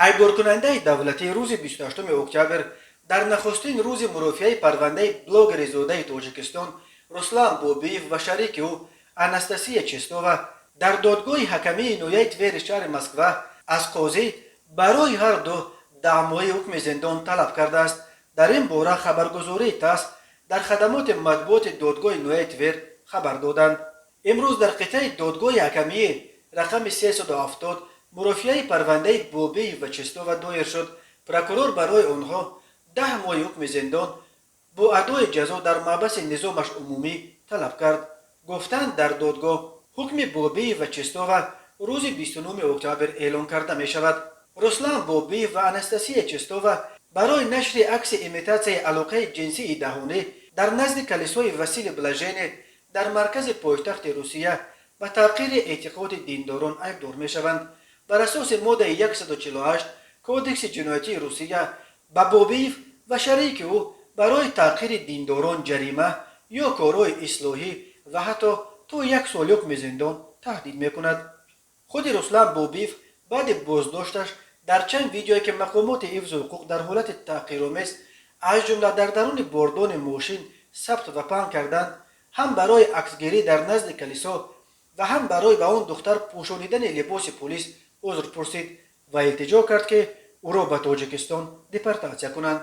айбдоркунандаи давлатӣ рӯзи 28 октябр дар нахустин рӯзи мурофиаи парвандаи блогери зодаи Тоҷикистон Руслан Бобиев ва шарики ӯ Анастасия Честова дар додгоҳи ҳакамии нояи Твери шаҳри Москва аз қозӣ барои ҳарду 10 моҳи ҳукми зиндон талаб кардааст. дар ин бора хабаргузории ТАСС дар хадамоти матбуоти додгоҳи нояи Твер хабар доданд. имрӯз дар қитъаи додгоҳи ҳакамии рақами 370 мурофиаи парвандаи Бобиев ва Честова доир шуд. прокурор барои онҳо 10 моҳи ҳукми зиндон бо адои ҷазо дар маъбаси низомаш умумӣ талаб кард. гуфтанд дар додгоҳ ҳукми Бобиев ва Честова рӯзи 29 октябр эълон карда мешавад. Руслан Бобиев ва Анастасия Честова барои нашри акси имитатсияи алоқаи ҷинсии даҳонӣ дар назди калисои Васили Блажени дар маркази пойтахти Русия ба тавқири эътиқоди диндорон айбдор мешаванд. бар асоси моддаи 148 кодекси ҷиноятии Русия ба Бобиев ва шарики ӯ барои тавқири диндорон ҷарима ё корҳои ислоҳӣ ва ҳатто то 1 сол ҳукми зиндон таҳдид мекунад. худи Руслан Бобиев баъди боздошташ дар чанд видеое ки мақомоти ҳифзи ҳуқуқ дар ҳолати таҳқиромез аз ҷумла дар даруни бордони мошин сабт ва паҳн карданд, ҳам барои аксгирӣ дар назди калисо ва ҳам барои ба он духтар пӯшонидани либоси полис узр пурсид ва илтиҷо кард ки ӯро ба Тоҷикистон депортатсия кунанд.